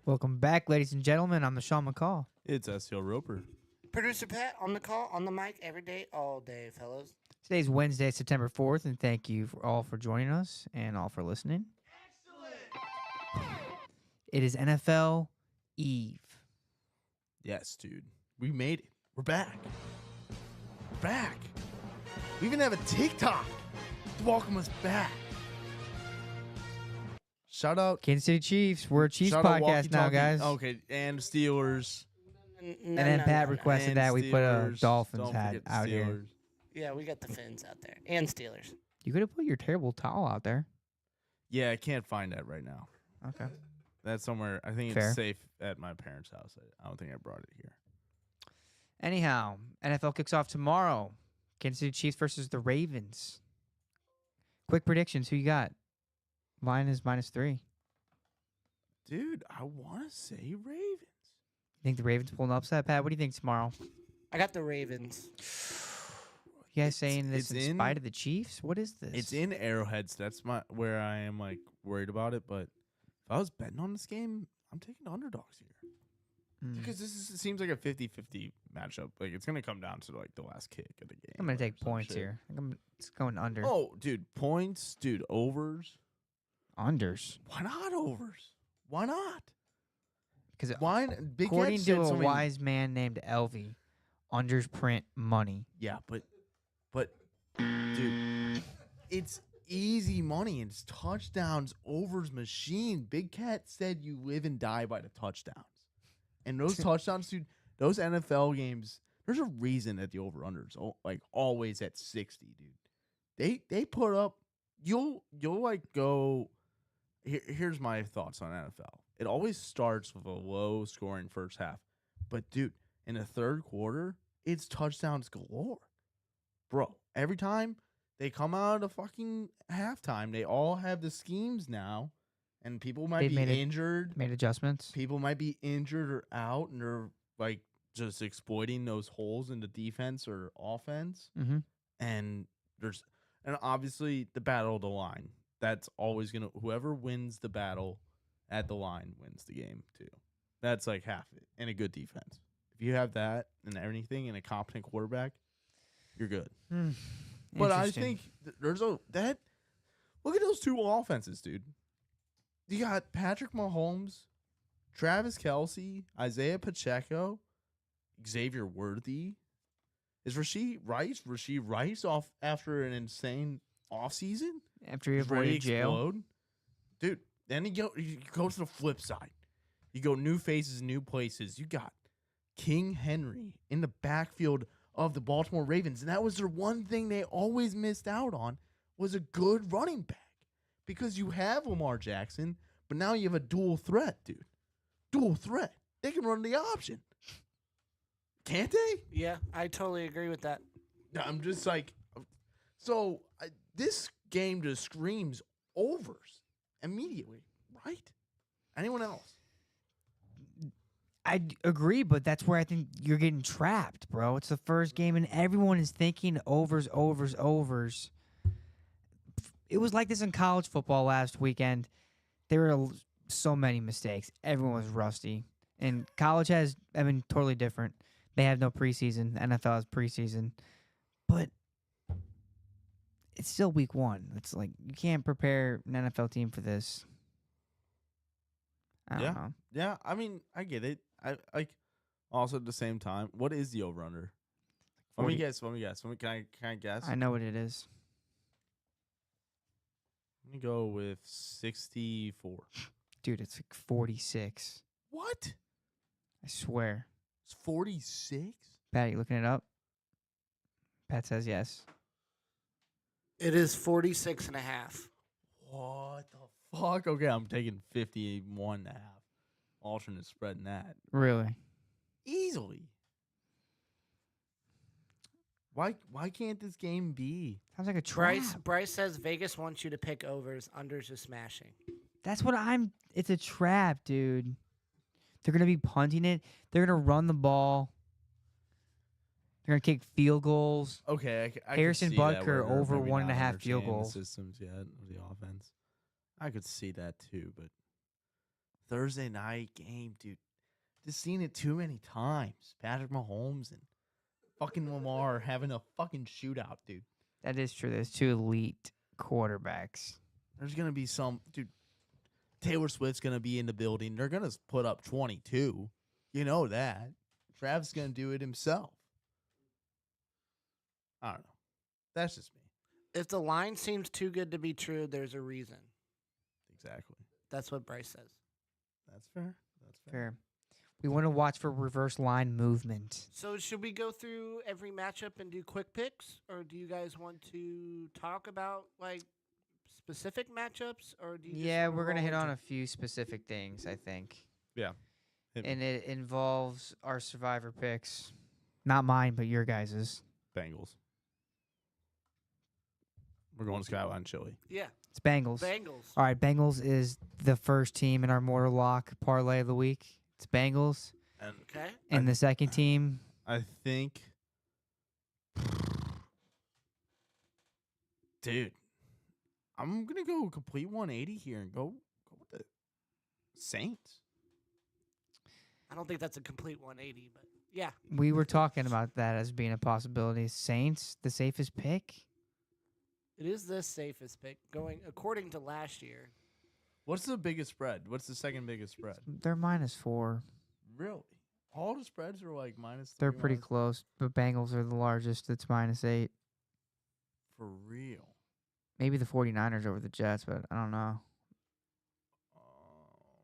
Welcome back, ladies and gentlemen. I'm the Sean McCall. It's SEL Roper. Producer Pat on the call, on the mic, every day, all day, fellas. Today's Wednesday, September 4th, and thank you all for joining us and all for listening. It is NFL Eve. Yes, dude. We made it. We're back. We're back. We even have a TikTok to welcome us back. Shout out. Kansas City Chiefs. We're a Chiefs shout out podcast now, Walkie-Talkie. guys. Okay, and Steelers. And then Pat requested And that we put a Steelers. Dolphins Don't hat forget the out here. Steelers. Yeah, we got the Finns out there. And Steelers. You could have put your terrible towel out there. Yeah, I can't find that right now. Okay. That's somewhere. I think Fair. it's safe at my parents' house. I don't think I brought it here. Anyhow, NFL kicks off tomorrow. Kansas City Chiefs versus the Ravens. Quick predictions. Who you got? Mine is -3. Dude, I want to say Ravens. Think the Ravens pull an upset, Pat? What do you think tomorrow? I got the Ravens. You guys saying this it's in in- spite of the Chiefs? What is this? It's in Arrowhead, so that's where I am worried about it. But if I was betting on this game, I'm taking underdogs here because it seems like a 50-50 matchup. Like it's gonna come down to the last kick of the game. I'm gonna or take some points shit. here. I think it's going under. Oh, dude, points, dude, overs. Unders. Why not overs? Why not? Because Why? Big according Cat to said a so many- wise man named Elvie, unders print money. Yeah, but, dude, it's easy money. It's touchdowns, overs machine. Big Cat said you live and die by the touchdowns. And those touchdowns, dude, those NFL games, there's a reason that the over-unders always at 60, dude. They put up, you'll go, here's my thoughts on NFL. It always starts with a low-scoring first half. But, dude, in the third quarter, it's touchdowns galore. Bro, every time they come out of fucking halftime, they all have the schemes now, and people might They've be made it- injured. Made adjustments. People might be injured or out, and they're just exploiting those holes in the defense or offense. Mm-hmm. And obviously the battle of the line. That's always whoever wins the battle at the line wins the game too. That's like half it. And a good defense. If you have that and everything and a competent quarterback, you're good. But I think look at those two offenses, dude. You got Patrick Mahomes, Travis Kelce, Isaiah Pacheco, Xavier Worthy. Is Rashee Rice off after an insane offseason? after he He's ready avoided to jail. explode? Dude, then you go to the flip side. You go new faces, new places. You got King Henry in the backfield of the Baltimore Ravens. And that was their one thing they always missed out on was a good running back. Because you have Lamar Jackson, but now you have a dual threat, dude. Dual threat. They can run the option. Can't they? Yeah, I totally agree with that. I'm just this game just screams overs immediately, right? Anyone else? Agree, but that's where I think you're getting trapped, bro. It's the first game, and everyone is thinking overs. It was like this in college football last weekend. There were so many mistakes. Everyone was rusty. And college totally different. They have no preseason. The NFL has preseason. But it's still week one. It's like you can't prepare an NFL team for this. I don't know. Yeah, I mean, I get it. I also at the same time, what is the over under? Let me 40. guess. Can I guess? I know what it is. Let me go with 64. Dude, it's like 46. What? I swear. It's 46? Pat, you looking it up? Pat says yes. It is 46 and a half. What the fuck? Okay, I'm taking 51 and a half. Alternate spreading that. Really? Easily. Why can't this game be? Sounds like a trap. Bryce says Vegas wants you to pick overs. Unders is smashing. That's what it's a trap, dude. They're going to be punting it. They're going to run the ball. They're going to kick field goals. Okay, I Harrison could see that Butker where they're over maybe 1.5 not field understanding goals. The systems yet of the offense. I could see that too, but Thursday night game, dude. Just seen it too many times. Patrick Mahomes and fucking Lamar having a fucking shootout, dude. That is true. There's two elite quarterbacks. There's gonna be some dude. Taylor Swift's gonna be in the building. They're gonna put up 22. You know that. Travis gonna do it himself. I don't know. That's just me. If the line seems too good to be true, there's a reason. Exactly. That's what Bryce says. That's fair. That's fair. Fair. We want to watch for reverse line movement. So should we go through every matchup and do quick picks, or do you guys want to talk about like specific matchups, or do you? Just Yeah, wanna we're gonna roll hit on into- a few specific things, I think. Yeah. Hit me. And it involves our survivor picks. Not mine, but your guys's. Bengals. We're going to Skyline Chili. Yeah, It's Bengals. Bengals. All right, Bengals is the first team in our Mortal Lock parlay of the week. It's Bengals. And Okay. And the second team, I think, dude, I'm gonna go complete 180 here and go with the Saints. I don't think that's a complete 180, but yeah. we were talking about that as being a possibility. Saints, the safest pick. It is the safest pick going according to last year. What's the biggest spread? What's the second biggest spread? They're -4. Really? All the spreads are like -3. They're pretty close, but Bengals are the largest. It's -8. For real. Maybe the 49ers over the Jets, but I don't know.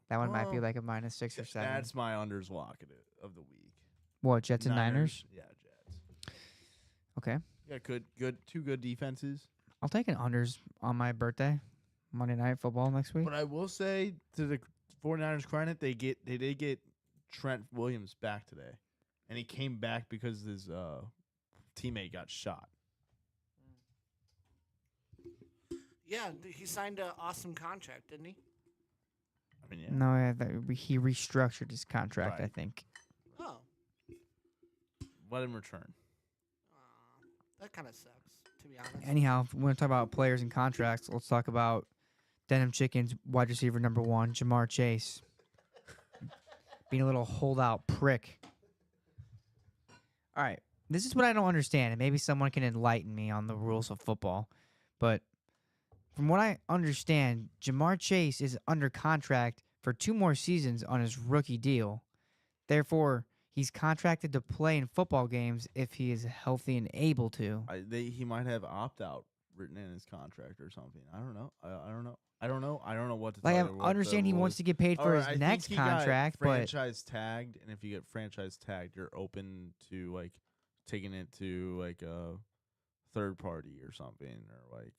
That one might be well, like a -6 or 7. That's my unders lock of the week. What, Jets and Niners? Yeah, Jets. Okay. Yeah, two good defenses. I'll take an unders on my birthday. Monday Night Football next week. But I will say to the 49ers credit, they did get Trent Williams back today. And he came back because his teammate got shot. Yeah, he signed an awesome contract, didn't he? I mean, yeah. No, he restructured his contract, I Right. think. Oh, What in return? that kind of sucks, to be honest. Anyhow, if we want to talk about players and contracts, let's talk about Denim Chicken's wide receiver number 1, Jamar Chase. Being a little holdout prick. All right. This is what I don't understand, and maybe someone can enlighten me on the rules of football. But from what I understand, Jamar Chase is under contract for 2 more seasons on his rookie deal. Therefore, he's contracted to play in football games if he is healthy and able to. He might have opt-out written in his contract or something. I don't know. I don't know. I don't know what to Like, tell I you. what understand the he wants rules- to get paid for Or his I think next he got contract, but franchise tagged, and if you get franchise tagged, you're open to like taking it to like a third party or something, or like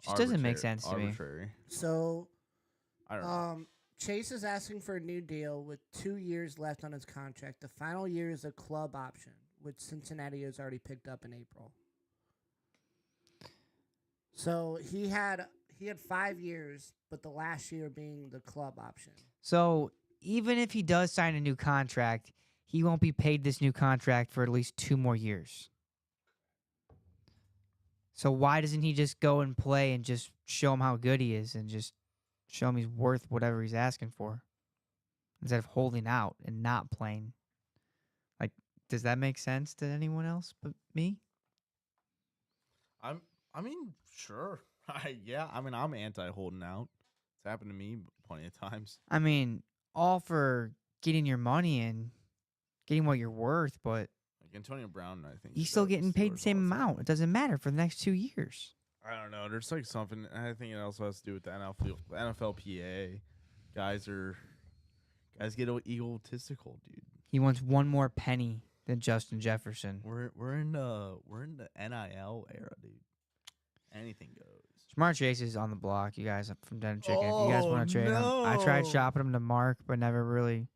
just doesn't make sense to me. arbitrary. So, I don't know. Chase is asking for a new deal with 2 years left on his contract. The final year is a club option, which Cincinnati has already picked up in April. So he had 5 years, but the last year being the club option. So even if he does sign a new contract, he won't be paid this new contract for at least 2 more years. So why doesn't he just go and play and just show him how good he is and just show him he's worth whatever he's asking for instead of holding out and not playing? Like, does that make sense to anyone else but me? I mean, sure. I'm anti holding out. It's happened to me plenty of times. I mean, all for getting your money in, getting what you're worth, but Like Antonio Brown, I think he's did still that with getting paid the Steelers same all the time. amount. It doesn't matter for the next 2 years. I don't know. There's like something. I think it also has to do with the NFLPA. Guys get egotistical, dude. He wants one more penny than Justin Jefferson. We're in the NIL era, dude. Anything goes. Jamar Chase is on the block, you guys from Denim Chicken. If you guys Oh, want to trade him, I tried no. shopping him to Mark, but never really.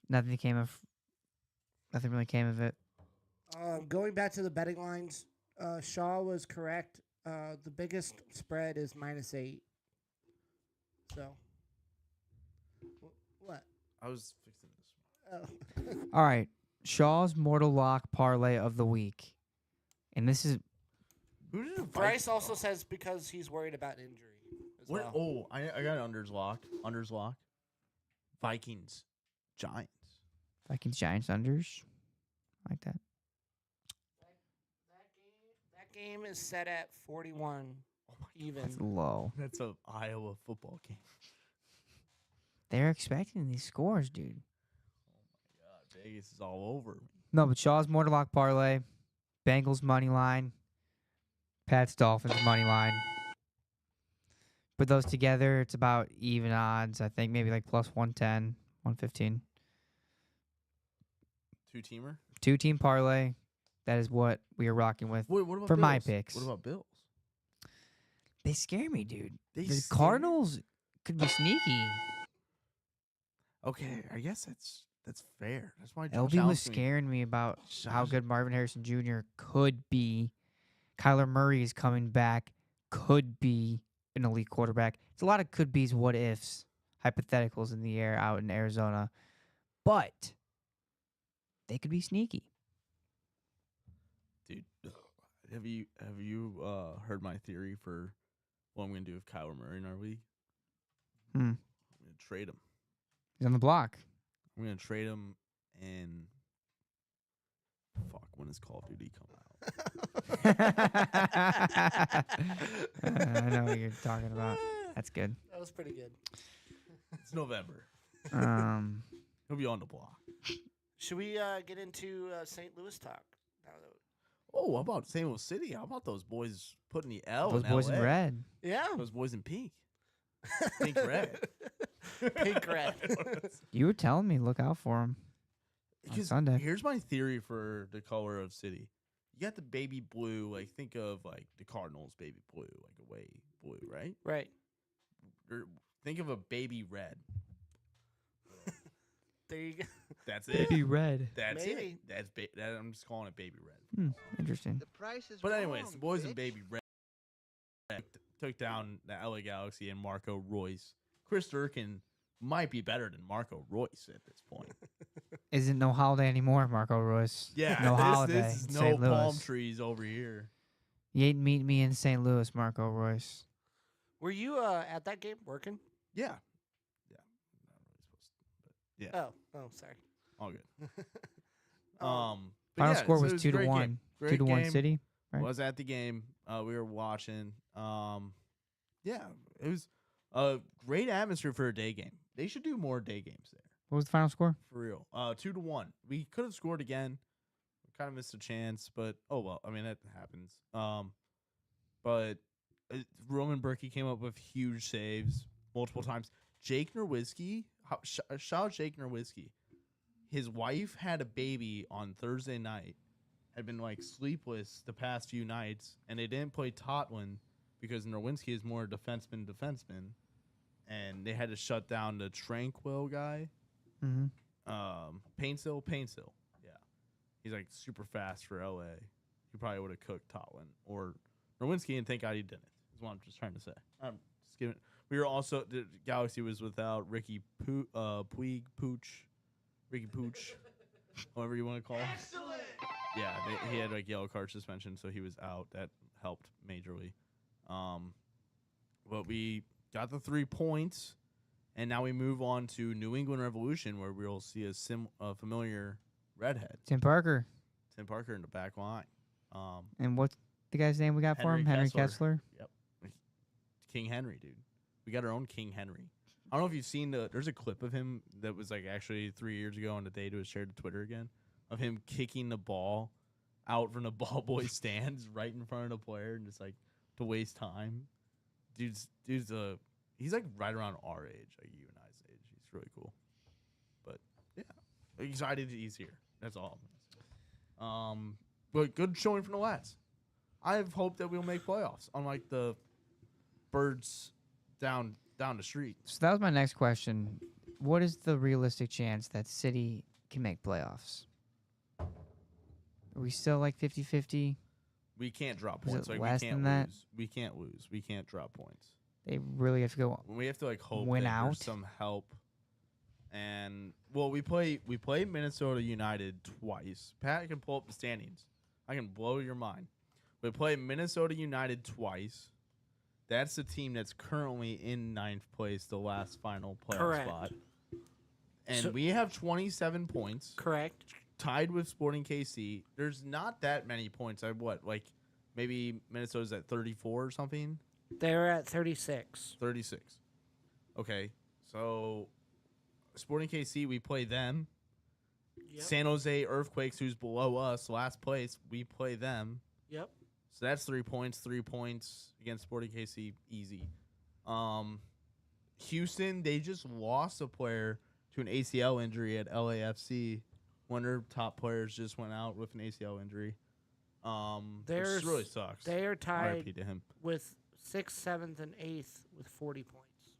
Nothing really came of it. Going back to the betting lines, Shaw was correct. The biggest spread is -8. So, what? I was fixing this. Oh. All right, Shaw's Mortal Lock parlay of the week, and this is Who did it? Bryce also says because he's worried about injury as What? well. Oh, I got unders locked. Unders locked. Vikings, Giants. Vikings Giants unders. I like that. That game is set at 41 Oh my even. That's low. That's a Iowa football game. They're expecting these scores, dude. God, Vegas is all over me. No, but Shaw's Mortarlock parlay, Bengals money line, Pats Dolphins money line. Put those together, it's about even odds. I think maybe like plus 110, 115. 2-teamer. 2-team parlay. That is what we are rocking with. What about For Bills? my picks. What about Bills? They scare me, dude. They The scare- Cardinals could be sneaky. Okay, I guess that's fair. That's why Josh LB was Allen's gonna be- scaring me about how Josh- good Marvin Harrison Jr. could be. Kyler Murray is coming back, could be an elite quarterback. It's a lot of could be's, what ifs, hypotheticals in the air out in Arizona. But they could be sneaky. Dude, have you heard my theory for what I'm gonna do with Kyler Murray in our league? Hmm. I'm gonna trade him. He's on the block. I'm gonna trade him and fuck, when does Call of Duty come out? I know what you're talking about. That's good. That was pretty good. It's November. He'll be on the block. Should we get into St. Louis talk? Now that Oh, how about St. Louis City? How about those boys putting the L Those in boys LA? in red. yeah. Those boys in pink. Pink red. Pink red. You were telling me, look out for him. Because Sunday. here's my theory for the color of city. You got the baby blue, like think of like the Cardinals baby blue, like away blue, right? Right. Or think of a baby red. There you go. That's it. Baby red. That's Maybe. it. I'm just calling it baby red. Interesting. The price is But anyways, wrong, the boys in bitch. baby red took down the LA Galaxy and Marco Royce. Chris Durkin might be better than Marco Royce at this point. Isn't no holiday anymore, Marco Royce. Yeah, no holiday. This is in no St. Louis. palm trees over here. You ain't meet me in St. Louis, Marco Royce. Were you at that game working? Yeah, yeah. Not really supposed to, but yeah, Oh, sorry. all good. Oh, But Final yeah, score so was it a 2 to great 1. game. 2 Great to 1 game. City. Right. Was at the game. We were watching. Yeah, it was a great atmosphere for a day game. They should do more day games there. What was the final score? For real. 2 to 1. We could have scored again. We kind of missed a chance, but oh well. I mean, that happens. But Roman Berkey came up with huge saves multiple times. Jake Nowitzki, shout out Jake Nowitzki. His wife had a baby on Thursday night. Had been like sleepless the past few nights, and they didn't play Totland because Nowinski is more defenseman, and they had to shut down the Tranquil guy. Mm-hmm. Paintsill, yeah, he's like super fast for LA. He probably would have cooked Totland or Nowinski, and thank God he didn't. Is what I'm just trying to say. I'm just giving. We were also the Galaxy was without Ricky Puig Pooch, Ricky Pooch, whatever you want to call him. Excellent. Yeah, he had like yellow card suspension, so he was out. That helped majorly. But we got the 3 points, and now we move on to New England Revolution, where we'll see a familiar redhead, Tim Parker. Tim Parker in the back line. And what's the guy's name we got for him? Henry Kessler. Yep, King Henry, dude. We got our own King Henry. I don't know if you've seen there's a clip of him that was like actually 3 years ago on the day it was shared to Twitter again, of him kicking the ball out from the ball boy stands right in front of the player and just like to waste time. He's like right around our age, like you and I's age. He's really cool. But yeah, excited he's here. That's all. But good showing from the Lats. I have hope that we'll make playoffs, unlike the Birds down the street. So that was my next question. What is the realistic chance that City can make playoffs? Are we still like 50-50? We can't drop Is points. it Like less we can't than that? lose. We can't lose. We can't drop points. They really have to go. We have to like hope Win that out? there's some help. And well, we play Minnesota United twice. Pat can pull up the standings. I can blow your mind. We play Minnesota United twice, That's the team that's currently in 9th place, the last final playoff Correct. spot. And So- we have 27 points, Correct. tied with Sporting KC. There's not that many points. Maybe Minnesota's at 34 or something? They're at 36. 36. Okay, so Sporting KC, we play them. Yep. San Jose Earthquakes, who's below us, last place, we play them. Yep. So that's 3 points. 3 points against Sporting KC, easy. Houston, they just lost a player to an ACL injury at LAFC. One of their top players just went out with an ACL injury. Which really sucks. They are tied RIP to him. with 6th, 7th, and 8th with 40 points.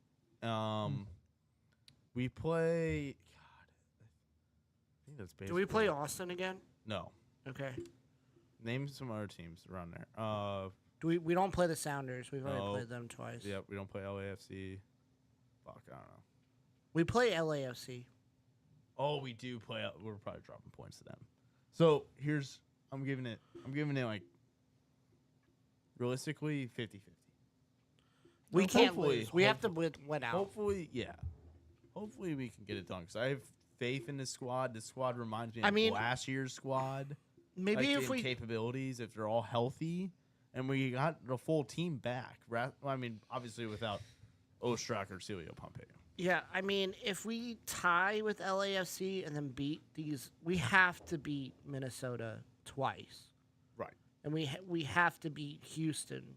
We play. God, I think that's basically. Do we play Austin again? No. Okay. Name some other teams around there. We don't play the Sounders. We've already No. played them twice. Yep, we don't play LAFC. Fuck, I don't know. We play LAFC. Oh, we do play. We're probably dropping points to them. So here's. I'm giving it like. Realistically, 50-50. We Well, can't hopefully- lose. We have to win out. Hopefully, yeah. Hopefully we can get it done because I have faith in this squad. This squad reminds me I of mean, last year's squad. Maybe like, if in we capabilities, if they're all healthy, and we got the full team back. I mean, obviously without Ostrak or Celio Pompeo. Yeah, I mean, if we tie with LAFC and then beat these, we have to beat Minnesota twice, Right. and we have to beat Houston,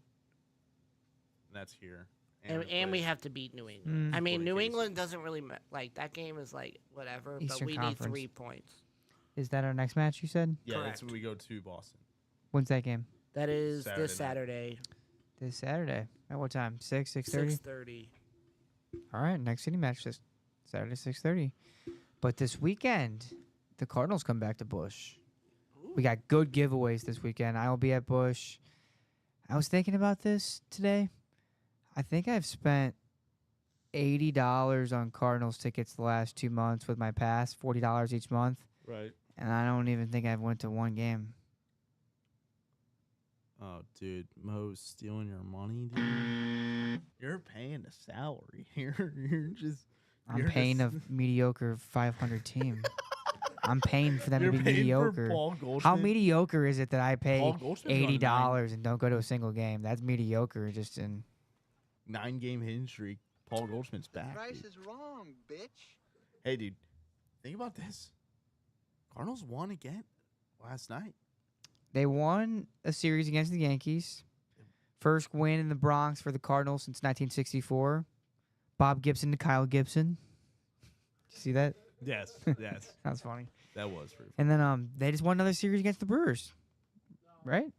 That's here. and we have to beat New England. I mean, Sporting New KC. England doesn't really like that game is like whatever, but Eastern we Conference. need 3 points. Is that our next match? You said. Yeah, that's Correct. when we go to Boston. When's that game? That is Saturday this night. Saturday, This Saturday. At what time? 6:30. 6:30. All right, next city match this Saturday 6:30. But this weekend, the Cardinals come back to Busch. We got good giveaways this weekend. I will be at Busch. I was thinking about this today. I think I've spent $80 on Cardinals tickets the last 2 months with my pass, $40 each month, Right. and I don't even think I've went to one game. Oh, dude, Mo's stealing your money, dude. You're paying a salary. You're just. I'm You're paying a just- mediocre 500 team. I'm paying for them You're to be paying mediocre. For Paul Goldschmidt. How mediocre is it that I pay Paul Goldschmidt's on a $80 and don't go to a single game? That's mediocre. Just in 9-game hitting streak. Paul Goldschmidt's back. Price dude. is wrong, bitch. Hey, dude, think about this. Cardinals won again last night. they won a series against the Yankees. First win in the Bronx for the Cardinals since 1964. Bob Gibson to Kyle Gibson. Did you see that? Yes, yes, That was funny. that was pretty. And then they just won another series against the Brewers, right?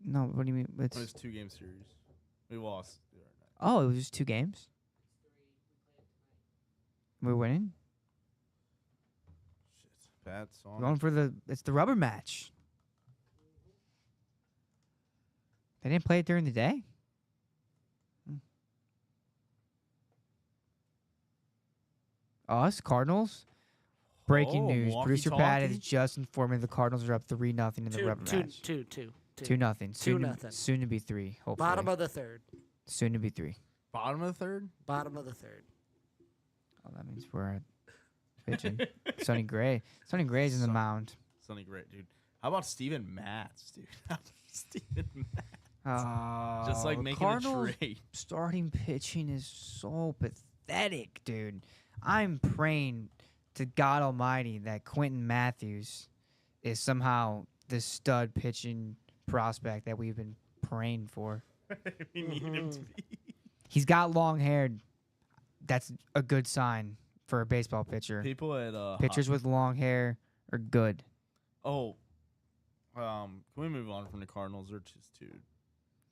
No, what do you mean? It was 2-game series. We lost. the other night. Oh, it was just 2 games. We're winning. Shit, Pat's We're on. going for it's the rubber match. They didn't play it during the day. Us Cardinals. Breaking Oh, news: Producer Pat has walkie-talkie? just informed me the Cardinals are up 3-0 in the Two, rubber two, match. two, two, two. 2-0. Soon, 2-0. soon to be 3. Hopefully, Bottom of the third. soon to be 3. Bottom of the third. Bottom of the third. Oh, that means we're at pitching. Sonny Gray. Sonny Gray's in the Son- mound. Something great, dude. How about Steven Matz, dude? Steven Matz. Just like making Cardinals a trade. starting pitching is so pathetic, dude. I'm praying to God Almighty that Quentin Matthews is somehow the stud pitching prospect that we've been praying for. We need him to be. He's got long hair. That's a good sign for a baseball pitcher. People at Pitchers with long hair are good. Oh, can we move on from the Cardinals? They're just too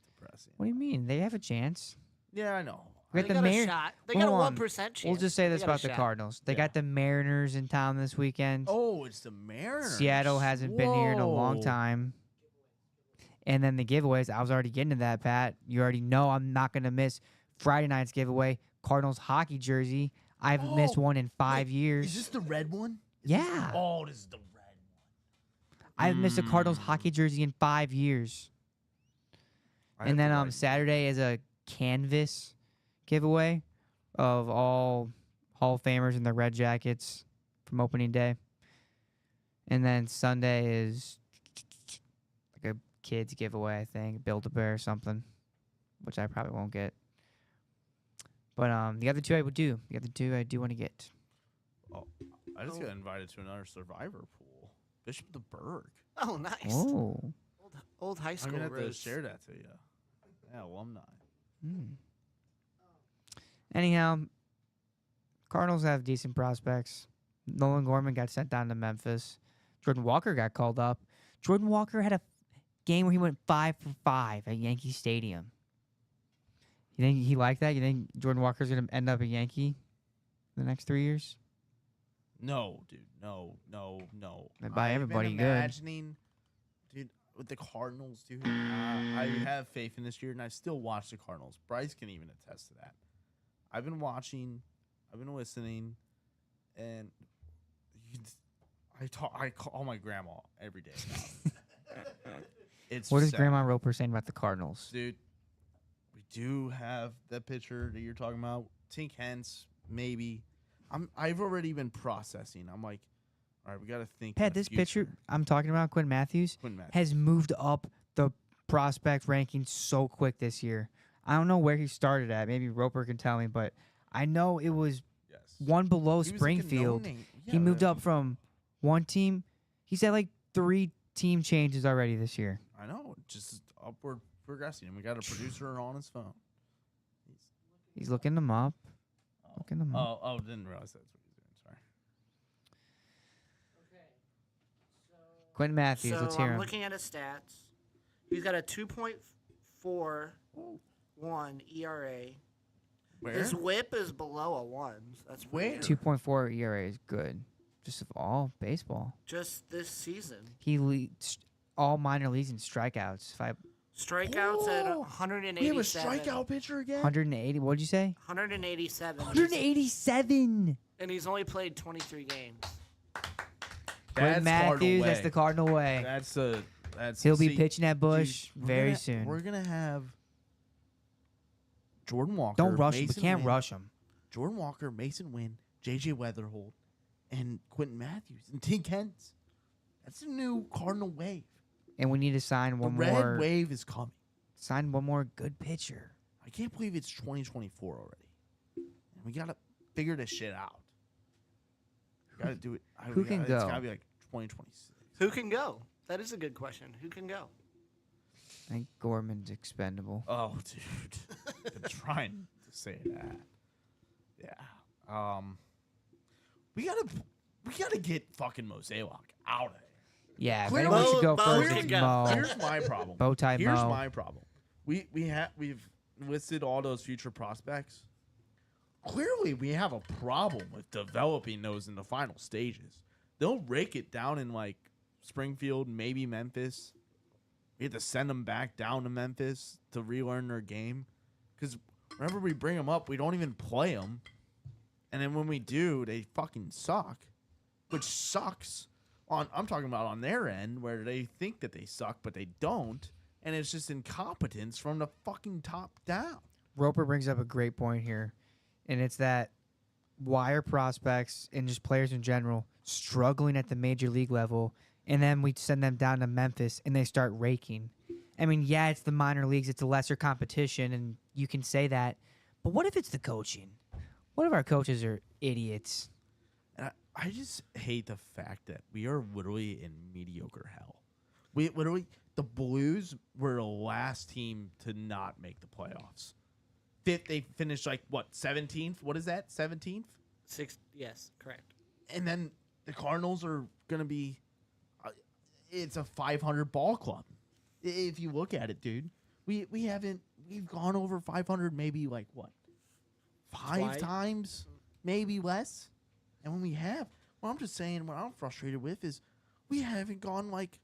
depressing. What do you mean? They have a chance. Yeah, I know. We They got the got a Mar- shot. They got a Hold on. 1% chance. We'll just say They this got a about the shot. Cardinals. They Yeah. got the Mariners in town this weekend. Oh, it's the Mariners. Seattle hasn't been here in a long Whoa. time. And then the giveaways, I was already getting to that, Pat. You already know I'm not going to miss Friday night's giveaway, Cardinals hockey jersey. I haven't missed Oh, one in 5 years. Is this the red one? Yeah. Oh, this is the red one. I haven't missed a Cardinals hockey jersey in 5 years. I And have then to write- Saturday is a canvas giveaway of all Hall of Famers in their red jackets from opening day. And then Sunday is like a kids giveaway, I think, Build-A-Bear or something, which I probably won't get. But the other two I would do. The other two I do want to get. I just got invited to another Survivor pool. Bishop the Berg. Oh, nice. Oh. Old high I'm school gonna have to roots. share that to you. Yeah, alumni. Anyhow, Cardinals have decent prospects. Nolan Gorman got sent down to Memphis. Jordan Walker got called up. Jordan Walker had a game where he went 5 for 5 at Yankee Stadium. You think he liked that? You think Jordan Walker's going to end up a Yankee the next 3 years? No, dude. No. They buy I've everybody been good. imagining, dude, with the Cardinals, dude. I have faith in this year, and I still watch the Cardinals. Bryce can even attest to that. I've been watching, I've been listening, and I call my grandma every day about it. It's What is sad. Grandma Roper saying about the Cardinals? Dude, we do have that pitcher that you're talking about. Tink Hence, maybe. I've already been processing. I'm like, all right, we got to think. Pat, in the this pitcher future. I'm talking about, Quinn Matthews, Quinn Matthews. has moved up the prospect ranking so quick this year. I don't know where he started at. Maybe Roper can tell me, but I know it was Yes. one below He was like a Springfield. no-name. He Yeah, moved but- up from one team. He's had like 3 team changes already this year. I know, just upward progressing. And we got a producer on his phone. He's looking them up. Looking them up. Oh, didn't realize that's what he's doing. Sorry. Quentin Matthews, So let's hear I'm him. looking at his stats. He's got a 2.41 ERA. Where? His WHIP is below a 1. That's Where? weird. 2.4 ERA is good. Just of all baseball. Just this season. He leads all minor leagues in strikeouts. Strikeouts at Oh, 187. We have a strikeout pitcher again. 180. What'd you say? 187. 187. And he's only played 23 games. Quentin Matthews, that's way. the Cardinal way. That's. He'll be see, pitching at Bush dude, we're very gonna- soon. We're gonna have Jordan Walker. Don't rush him. We Mason can't Wynn, rush him. Jordan Walker, Mason Wynn, J.J. Weatherholt, and Quentin Matthews and Tink Hence. That's a new Cardinal wave. And we need to sign The one red more. wave is coming. Sign one more good pitcher. I can't believe it's 2024 already. And we gotta figure this shit out. We gotta do it. Who can It's go? gotta be like 2026. Who can go? That is a good question. Who can go? I think Gorman's expendable. Oh, dude. I've been trying to say that. Yeah. We gotta get fucking Mozeliak out of there. Yeah, if Clearly- anyone should go Mo first, can it's go. Mo. Here's my problem. Bow tie Here's Mo. my problem. We've listed all those future prospects. Clearly, we have a problem with developing those in the final stages. They'll rake it down in like Springfield, maybe Memphis. We have to send them back down to Memphis to relearn their game. Because whenever we bring them up, we don't even play them. And then when we do, they fucking suck. Which sucks. I'm talking about on their end, where they think that they suck, but they don't. And it's just incompetence from the fucking top down. Roper brings up a great point here, and it's that why are prospects and just players in general struggling at the major league level, and then we send them down to Memphis and they start raking. I mean, yeah, it's the minor leagues, it's a lesser competition, and you can say that, but what if it's the coaching? What if our coaches are idiots? And I just hate the fact that we are literally in mediocre hell. We literally, the Blues were the last team to not make the playoffs. They finished like, what, 17th? What is that, 17th? Yes, correct. And then the Cardinals are going to be, it's a 500 ball club. If you look at it, dude, we've gone over 500 maybe like what? 5 Twice. times, maybe less. And when we have, what I'm just saying, what I'm frustrated with is we haven't gone like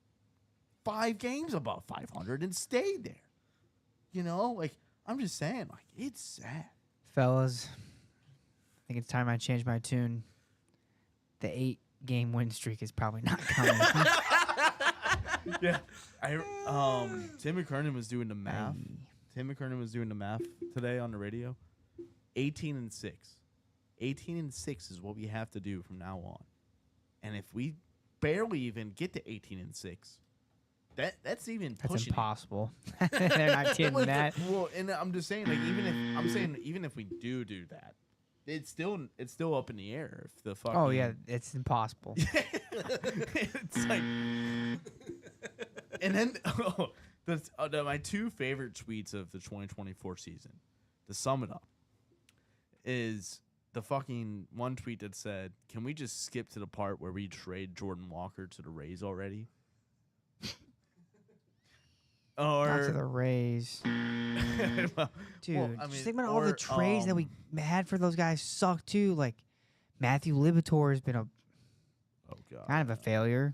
5 games above 500 and stayed there. You know, like I'm just saying, like it's sad. Fellas, I think it's time I change my tune. The 8-game win streak is probably not coming. Yeah. Tim McKernan was doing the math. Aye. Tim McKernan was doing the math today on the radio. 18-6. 18-6 is what we have to do from now on. And if we barely even get to 18-6, that's even That's pushing impossible. They're not it. getting that. Well, and I'm just saying, like, even if we do that, it's still up in the air. If the fucking Oh yeah, it's impossible. it's like, and then my two favorite tweets of the 2024 season, to sum it up, is the fucking one tweet that said, "Can we just skip to the part where we trade Jordan Walker to the Rays already?" Or Not to the Rays. well, Dude, well, I just mean, think about all the or, trades that we had for those guys suck too. Like Matthew Libator has been a oh god, kind of a failure.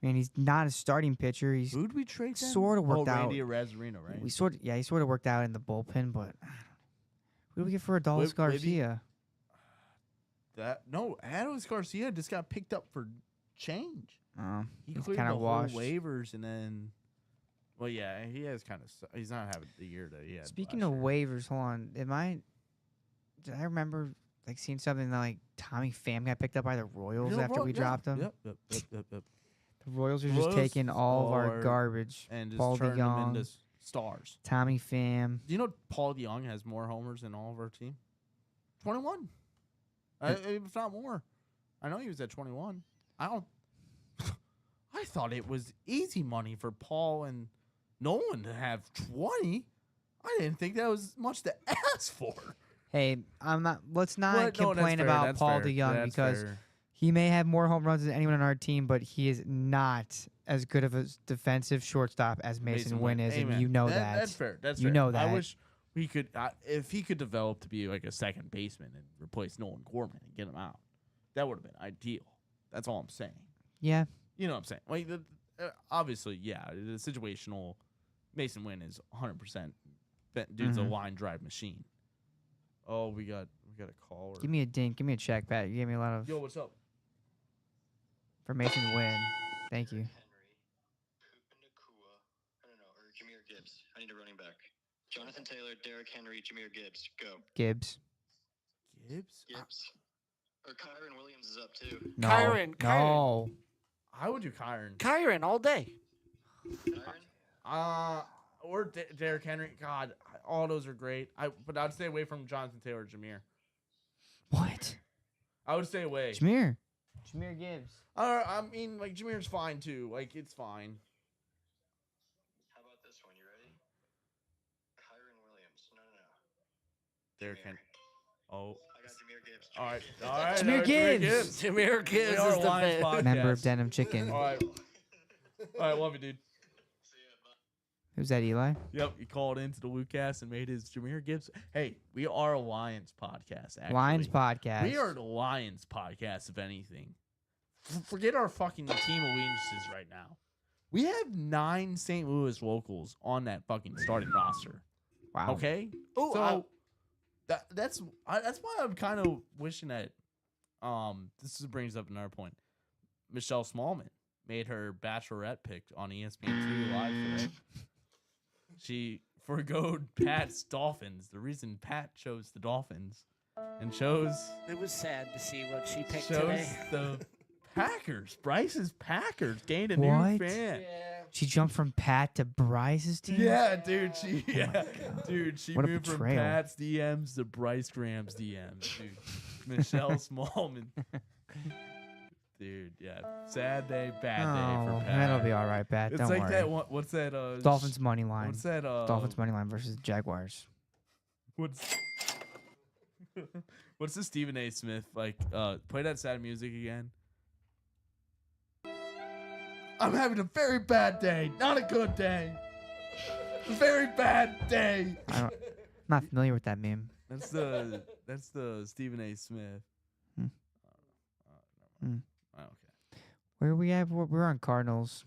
I mean, he's not a starting pitcher. He's who'd we trade? Then? sorta worked out. Randy Arozarena, right? he sort of worked out in the bullpen, but who do we get for Adolis Libby? Garcia? Adolis Garcia just got picked up for change. He He's cleared kind the of whole washed. waivers, and then, well, yeah, he has kind of. He's not having the year that he had. Speaking last of year. waivers, hold on. Did I remember like seeing something that like Tommy Pham got picked up by the Royals Yeah, after we yeah, dropped him? Yep. The Royals are just Royals taking all of our are- garbage. And just Paul turn them DeYoung. into stars. Tommy Pham. Do you know Paul DeYoung has more homers than all of our team? 21. If not more. I know he was at 21. I thought it was easy money for Paul and Nolan to have 20. I didn't think that was much to ask for. Hey, let's not But, no, that's complain fair, about that's Paul fair, DeYoung that's because fair. he may have more home runs than anyone on our team, but he is not as good of a defensive shortstop as Mason Wynn is, Amen. and you know that. That's fair. That's You fair. know I that. wish we could, if he could develop to be like a second baseman and replace Nolan Gorman and get him out, that would have been ideal. That's all I'm saying. Yeah. You know what I'm saying? Like, obviously, yeah, the situational Mason Wynn is 100%. Dude's a Mhm. line drive machine. Oh, we got a call. Give me a dink. Give me a check, Pat. You gave me a lot of Yo, what's up? for Mason Wynn. Thank you. Henry, Puka Nakua, I don't know, or Jameer Gibbs. I need a running back. Jonathan Taylor, Derrick Henry, Jameer Gibbs. Go. Gibbs. Gibbs? Gibbs. Or Kyron Williams is up too. No. Kyron. No. I would do Kyron. Kyron all day. Kyron? Or Derrick Henry. God, all those are great. But I'd stay away from Jonathan Taylor, Jameer. What? I would stay away. Jameer Gibbs. I mean, like, Jameer's fine, too. Like, it's fine. How about this one? You ready? Kyron Williams. No. Derrick Jameer. Henry. Oh. I got Jameer Gibbs. All right. All right. Jameer all right, Gibbs. Jameer Gibbs We are is a the Lions best. podcast. Member of Denim Chicken. All right. All right. Love you, dude. See ya. Bye. Who's that, Eli? Yep. He called into the Lucas and made his Jameer Gibbs. Hey, we are a Lions podcast, actually. Lions podcast. We are the Lions podcast, if anything. Forget our fucking team allegiances right now. We have 9 St. Louis locals on that fucking starting roster. Wow. Okay? Oh, So that's why I'm kind of wishing that this brings up another point. Michelle Smallman made her bachelorette pick on ESPN2 live today. She forgoed Pat's Dolphins. The reason Pat chose the Dolphins and chose it was sad to see what she picked chose today. the Packers. Bryce's Packers gained a What? new fan. Yeah. She jumped from Pat to Bryce's team. Yeah, dude. She God. she What a moved from betrayal. Pat's DMs to Bryce Graham's DMs, dude. Michelle Smallman. Dude, yeah. Sad day, bad day for Oh, Pat. that'll be all right, Pat. It's Don't like worry. that one, what's that Dolphins money line. What's that Dolphins money line versus Jaguars. What's What's the Stephen A. Smith like play that sad music again? I'm having a very bad day, not a good day. A very bad day. I'm not familiar with that meme. That's the Stephen A. Smith. Hmm. Hmm. Okay. Where are we at? We're on Cardinals.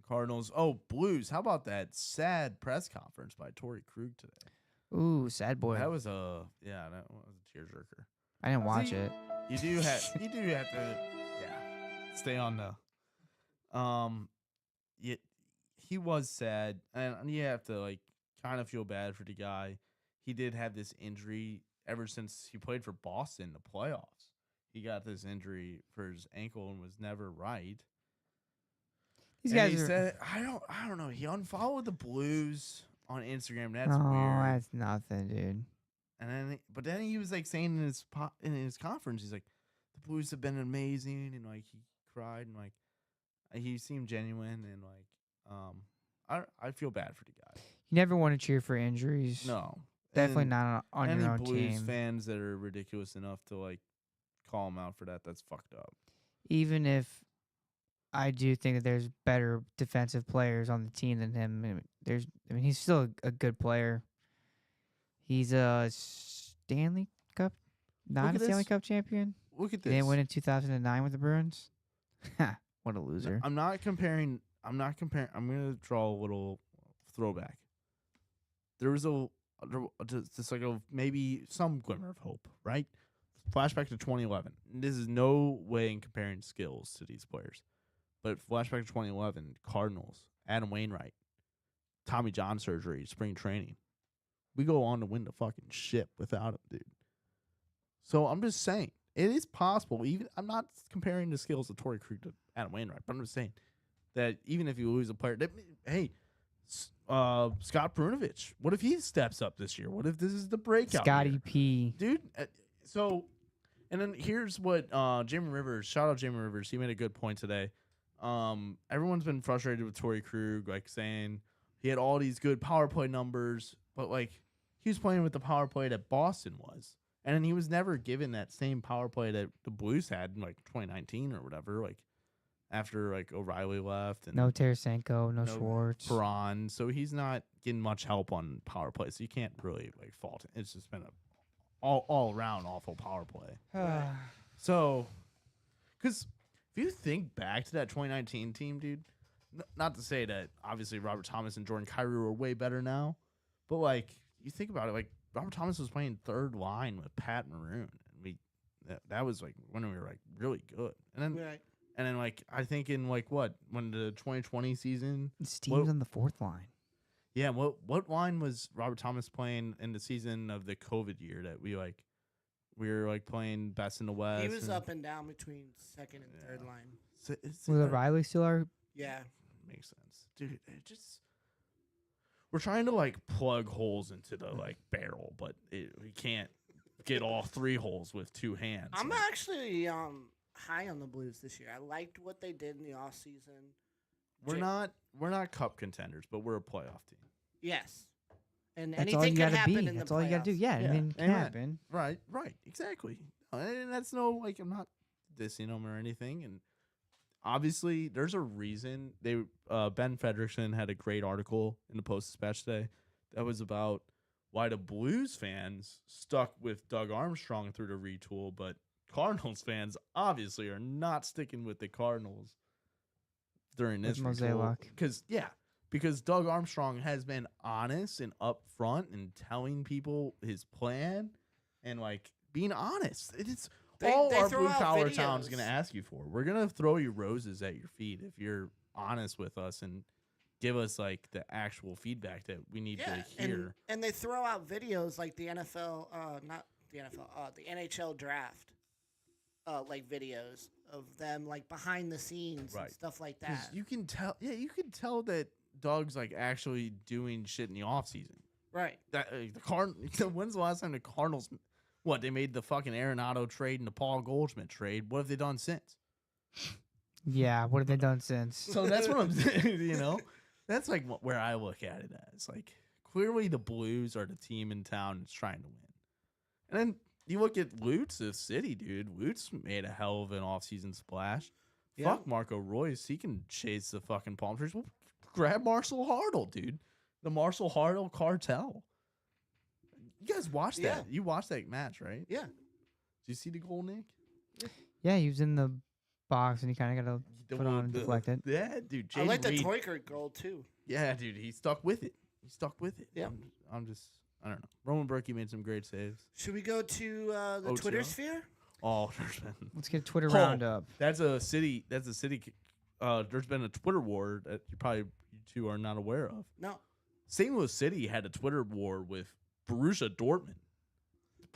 Cardinals. Oh, Blues. How about that sad press conference by Torrey Krug today? Ooh, sad boy. That was that was a tearjerker. I didn't watch See, it. You do have to stay on the he was sad, and you have to like kind of feel bad for the guy. He did have this injury ever since he played for Boston in the playoffs. He got this injury for his ankle and was never right. These And guys he are. said, I don't know. He unfollowed the Blues on Instagram. That's Oh, weird. that's nothing, dude. And then, but then he was like saying in his conference, he's like, the Blues have been amazing, and like he cried and like he seemed genuine and like I feel bad for the guy. You never want to cheer for injuries. No, Definitely And not on any your own Blues team. fans that are ridiculous enough to like call him out for that, that's fucked up. Even if I do think that there's better defensive players on the team than him, he's still a good player. He's a Stanley Cup, not at a Stanley this. Cup champion. Look at He this. didn't win in 2009 with the Bruins. Ha, what a loser. I'm not comparing. I'm going to draw a little throwback. There was just like a maybe some glimmer of hope, right? Flashback to 2011. This is no way in comparing skills to these players, but flashback to 2011. Cardinals, Adam Wainwright, Tommy John surgery, spring training. We go on to win the fucking ship without him, dude. So I'm just saying, it is possible. Even I'm not comparing the skills of Torrey Krug to Adam Wainwright, but I'm just saying that even if you lose a player, hey, Scott Brunovich, what if he steps up this year? What if this is the breakout Scotty year? P. Dude? So, and then here's what Jamie Rivers, shout out Jamie Rivers, he made a good point today. Everyone's been frustrated with Torrey Krug, like saying he had all these good power play numbers, but like he was playing with the power play that Boston was. And then he was never given that same power play that the Blues had in like 2019 or whatever, like after like O'Reilly left and No Tarasenko, no no Schwartz. Perron. So he's not getting much help on power play. So you can't really like fault it. It's just been a all around awful power play. So, because if you think back to that 2019 team, dude, not to say that obviously Robert Thomas and Jordan Kyrou are way better now, but like you think about it, like Robert Thomas was playing third line with Pat Maroon, and that was like when we were like really good, and then Right. and then like I think in like when the 2020 season, Steve's on the fourth line. yeah, what line was Robert Thomas playing in the season of the COVID year that we were like playing best in the West? He was and- up and down between second and third Yeah. line. So it's Was O'Reilly still our? Yeah. makes sense, dude. It just we're trying to like plug holes into the like barrel, but we can't get all three holes with two hands. I'm Like, actually high on the Blues this year. I liked what they did in the off season. we're not cup contenders, but we're a playoff team. Yes. And That's anything all you could gotta happen be. in the That's all you gotta do. playoffs. Yeah, Yeah, I mean, it can amen. happen. Right, exactly. And that's no like I'm not dissing them or anything. And obviously, there's a reason they Ben Frederickson had a great article in the Post Dispatch today that was about why the Blues fans stuck with Doug Armstrong through the retool, but Cardinals fans obviously are not sticking with the Cardinals during With this retool. Mozeliak. Because Doug Armstrong has been honest and upfront and telling people his plan and like being honest. It's all They our throw blue out collar town's videos. gonna ask you for. We're gonna throw you roses at your feet if you're honest with us and give us like the actual feedback that we need Yeah, to hear. and they throw out videos like the NFL, not the NFL, the NHL draft, like videos of them like behind the scenes Right. and stuff like 'Cause that. you can tell that Doug's like actually doing shit in the off season. Right. That when's the last time the Cardinals they made the fucking Arenado trade and the Paul Goldschmidt trade? What have they done since? Yeah, what have they done since? So that's what I'm saying, That's like where I look at it as. Like clearly the Blues are the team in town that's trying to win. And then you look at Lutz of City, dude. Lutz made a hell of an offseason splash. Yeah. Fuck Marco Royce. He can chase the fucking palm trees. Well, grab Marcel Hartle, dude. The Marcel Hartle cartel. You guys watched Yeah. that. You watched that match, right? Yeah. Did you see the goal, Nick? Yeah, he was in the box and he kind of got to put on and deflect it. Yeah, dude. I like the Reed- Toykert goal too. Yeah, dude. He stuck with it. Yeah. I'm just, I don't know. Roman Berkey made some great saves. Should we go to the OTL? Twitter sphere? Oh, there's been. Let's get a Twitter Oh. roundup. That's a city there's been a Twitter war that you two are not aware of. No. St. Louis City had a Twitter war with Borussia Dortmund.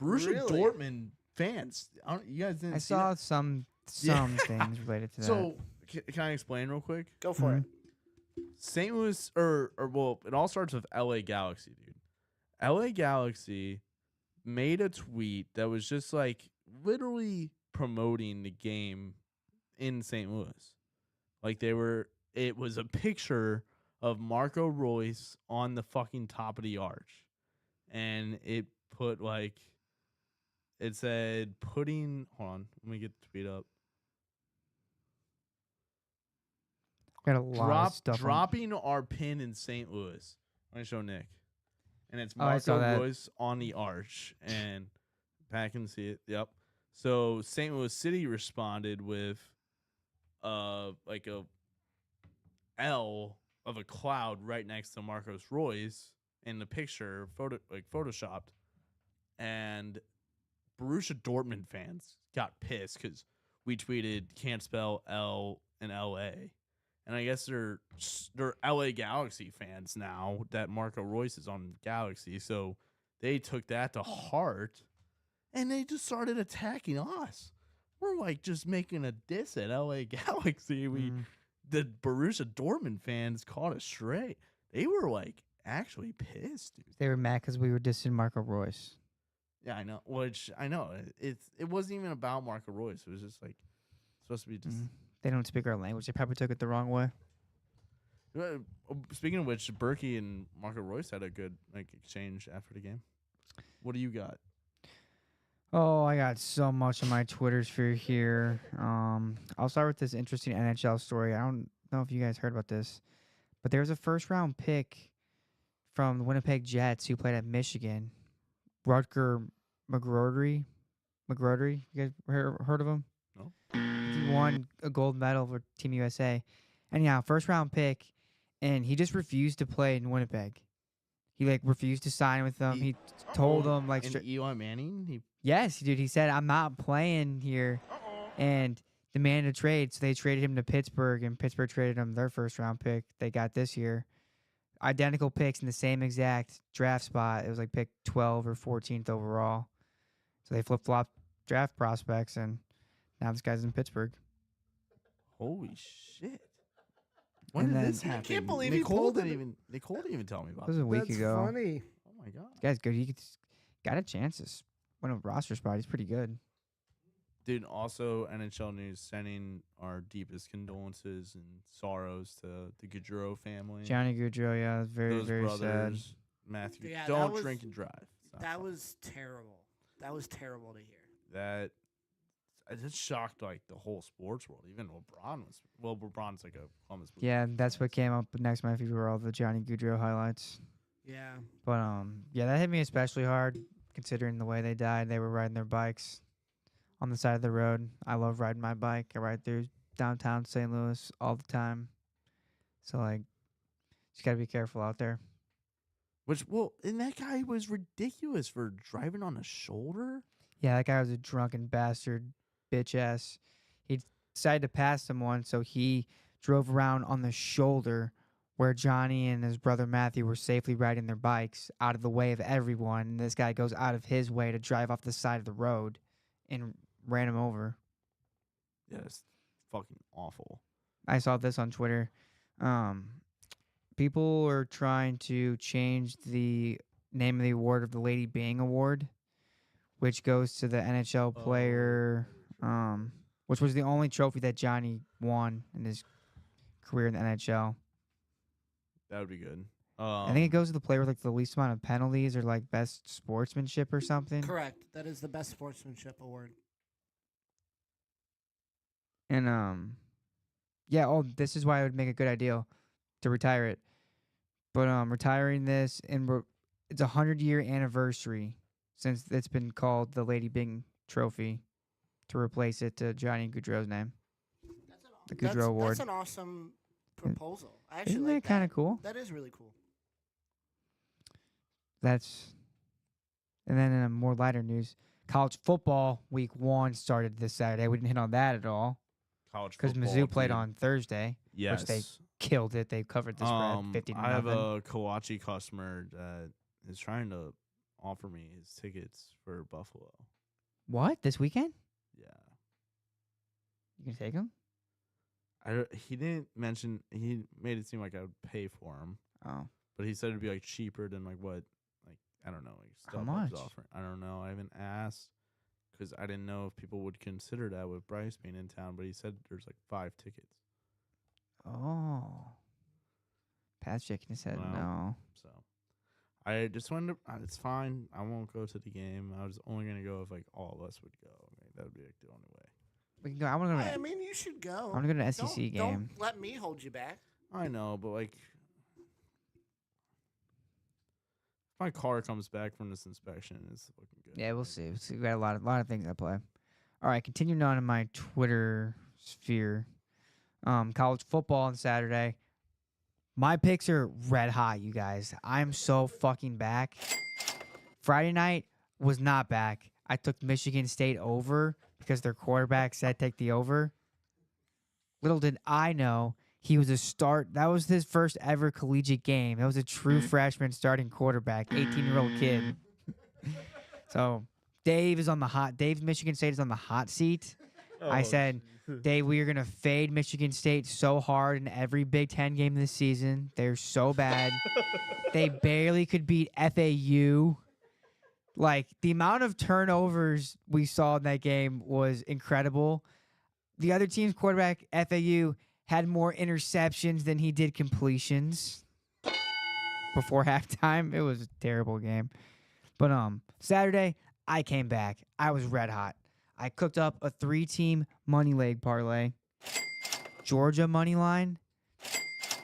Borussia Really? Dortmund fans. You guys didn't I see saw that? some Yeah. things related to that. So can I explain real quick? Go for Mhm. it. St. Louis, well, it all starts with LA Galaxy, dude. LA Galaxy made a tweet that was just like literally promoting the game in St. Louis. Like it was a picture of Marco Royce on the fucking top of the arch. And it put it said hold on, let me get the tweet up. Got a lot of stuff. Dropping our pin in St. Louis. Let me show Nick. And it's Oh, I saw Marco that. Royce on the arch. And Pat can see it. Yep. So St. Louis City responded with like a L of a cloud right next to Marcos Royce in the picture, photoshopped. And Borussia Dortmund fans got pissed because we tweeted can't spell L in LA. And I guess they're LA Galaxy fans now that Marco Royce is on Galaxy. So they took that to heart and they just started attacking us. We're like just making a diss at LA Galaxy. The Borussia Dortmund fans caught us straight. They were like actually pissed, dude. They were mad because we were dissing Marco Royce. Yeah, I know. Which I know it wasn't even about Marco Royce. It was just like supposed to be just. They don't speak our language. They probably took it the wrong way. Speaking of which, Berkey and Marco Royce had a good exchange after the game. What do you got? Oh, I got so much on my Twitter sphere here. I'll start with this interesting NHL story. I don't know if you guys heard about this, but there was a first-round pick from the Winnipeg Jets who played at Michigan, Rutger McGroarty. You guys heard of him? No. He won a gold medal for Team USA. Anyhow, first-round pick, and he just refused to play in Winnipeg. He refused to sign with them. He told them And Eli Manning. Yes, dude. He said, "I'm not playing here," and demanded a trade. So they traded him to Pittsburgh, and Pittsburgh traded him their first-round pick they got this year. Identical picks in the same exact draft spot. It was like pick 12 or 14th overall. So they flip-flopped draft prospects, and now this guy's in Pittsburgh. Holy shit! When And did then- this happen? can't believe he Nicole pulled didn't it. even tell me about This was it. a week That's ago. funny. Oh my god, This guy's good. He got a chance to win a roster spot. He's pretty good. dude! Also, NHL news sending our deepest condolences and sorrows to the Gaudreau family. Johnny Gaudreau, yeah, it's very, Those very sad. brothers, Matthew. Yeah, that don't was- drink and drive. It's not That fun. was terrible. That was terrible to hear. That. It just shocked the whole sports world. Even LeBron was. Well, LeBron's like a Columbus Blue Yeah, Jays that's fan, what came up next to my feed were all the Johnny Gaudreau highlights. Yeah. But yeah, that hit me especially hard considering the way they died. They were riding their bikes on the side of the road. I love riding my bike. I ride through downtown St. Louis all the time. So just gotta be careful out there. And that guy was ridiculous for driving on a shoulder. Yeah, that guy was a drunken bastard, bitch ass. He decided to pass someone, so he drove around on the shoulder where Johnny and his brother Matthew were safely riding their bikes out of the way of everyone. And this guy goes out of his way to drive off the side of the road and ran him over. Yeah, it's fucking awful. I saw this on Twitter. People are trying to change the name of the award of the Lady Byng Award, which goes to the NHL player, which was the only trophy that Johnny won in his career in the NHL. That would be good. I think it goes to the player with the least amount of penalties or best sportsmanship or something. Correct. That is the best sportsmanship award. And yeah, this is why it would make a good idea to retire it. But retiring this it's 100-year anniversary since it's been called the Lady Byng Trophy to replace it to Johnny Gaudreau's name. The Gaudreau Award. That's an awesome proposal. I actually Isn't like that kind of cool? That is really cool. And then in a more lighter news, college football week 1 started this Saturday. We didn't hit on that at all. college because football. Mizzou played dude. on Thursday. Yes. they killed it. They covered the spread 50 to I have nothing. a Kawachi customer that is trying to offer me his tickets for Buffalo. What, this weekend? Yeah. You can take them? He didn't mention. He made it seem like I would pay for him, Oh, but he said it'd be like cheaper than like what, like I don't know, like How StubHub's much? offering. I don't know. I haven't asked because I didn't know if people would consider that with Bryce being in town. But he said there's like 5 tickets. oh. Pat's shaking his head. Wow. No. So I just wanted to. It's fine. I won't go to the game. I was only gonna go if like all of us would go. Like, that would be like the only way. We can go. I want to go. I To, mean, you should go. I want to go to an SEC game. Don't let me hold you back. I know, but like, if my car comes back from this inspection, it's looking good. Yeah, we'll see. We got a lot of things at play. All right, continuing on in my Twitter sphere. College football on Saturday. My picks are red hot, you guys. I'm so fucking back. Friday night was not back. I took Michigan State over because their quarterback said take the over. Little did I know he was a start. That was his first ever collegiate game. That was a true freshman starting quarterback, 18-year-old kid. So Dave Michigan State is on the hot seat. I said, Dave, we are going to fade Michigan State so hard in every Big Ten game this season. They're so bad. They barely could beat FAU. Like, the amount of turnovers we saw in that game was incredible. The other team's quarterback, FAU, had more interceptions than he did completions before halftime. It was a terrible game. But Saturday, I came back. I was red hot. I cooked up a 3-team money leg parlay. Georgia money line,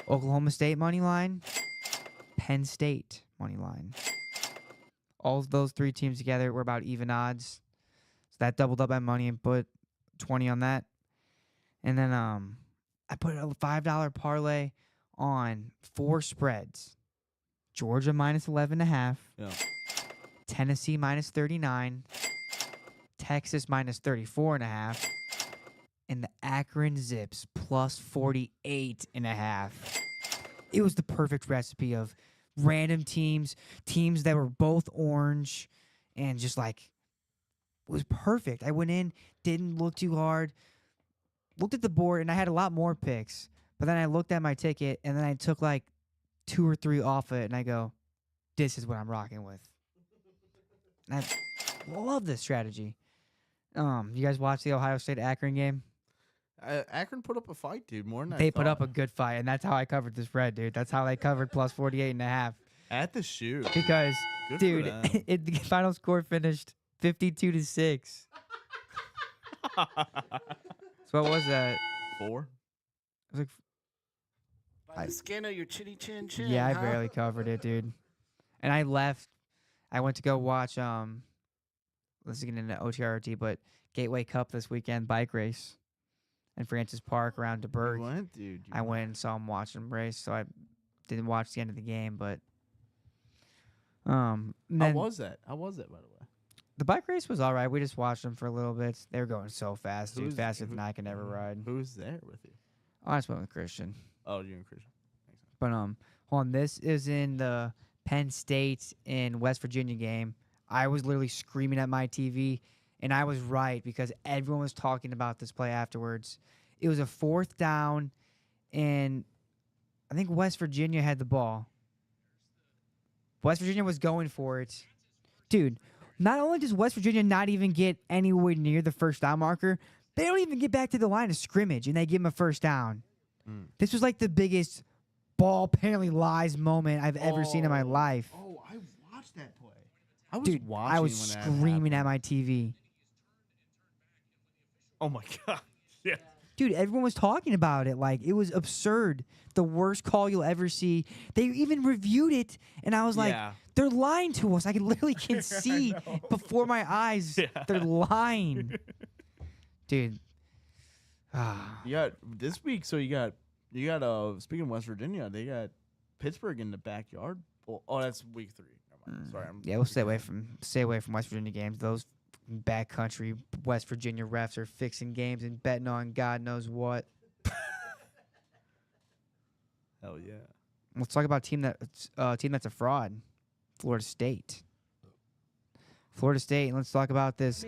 Oklahoma State money line, Penn State money line. All of those 3 teams together were about even odds. So that doubled up my money and put 20 on that. And then I put a $5 parlay on 4 spreads. Georgia minus 11.5. Yeah. Tennessee minus 39. Texas minus 34.5. And the Akron Zips plus 48.5. It was the perfect recipe of random teams that were both orange, and just like, it was perfect. I went in, didn't look too hard, looked at the board, and I had a lot more picks. But then I looked at my ticket, and then I took like 2 or 3 off it, and I go, this is what I'm rocking with. And I love this strategy. You guys watch the Ohio State Akron game? Akron put up a fight, dude. More than I They put thought. up a good fight, and that's how I covered the spread, dude. That's how they covered plus 48.5. at the shoe. Because, Good for dude, them. the final score finished 52-6. So what was that? 4. It was like, By the skin of your chinny chin chin. yeah, I huh? barely covered it, dude. And I left. I went to go watch. Let's get into OTRT, but Gateway Cup this weekend bike race in Francis Park around You DeBerg. went, dude. I went and saw him watch them race, so I didn't watch the end of the game, but How then was that? How was that, by the way? the bike race was all right. We just watched them for a little bit. They were going so fast, dude, Who's- faster than who- I can ever ride. Who's there with you? Oh, I just went with Christian. Oh, you and Christian. But hold on, this is in the Penn State and West Virginia game. I was literally screaming at my TV, and I was right because everyone was talking about this play afterwards. It was a 4th down, and I think West Virginia had the ball. West Virginia was going for it. Dude, not only does West Virginia not even get anywhere near the first down marker, they don't even get back to the line of scrimmage, and they give them a first down. Mm. This was like the biggest ball penalty lies moment I've ever seen in my life. Oh, I watched that play. I was Dude, watching I was when that screaming at happened. my TV. Oh my god. Yeah. Dude, everyone was talking about it. Like, it was absurd. The worst call you'll ever see. They even reviewed it, and I was like, Yeah. they're lying to us. I literally can see before my eyes. Yeah. They're lying. Dude. You got this week, so you got speaking of West Virginia, they got Pittsburgh in the backyard. Oh, that's week 3. Never mind. Sorry, I'm Yeah, we'll stay away from West Virginia games. Those backcountry West Virginia refs are fixing games and betting on God knows what. Hell yeah. Let's talk about a team that's a fraud. Florida State. Florida State. And let's talk about this.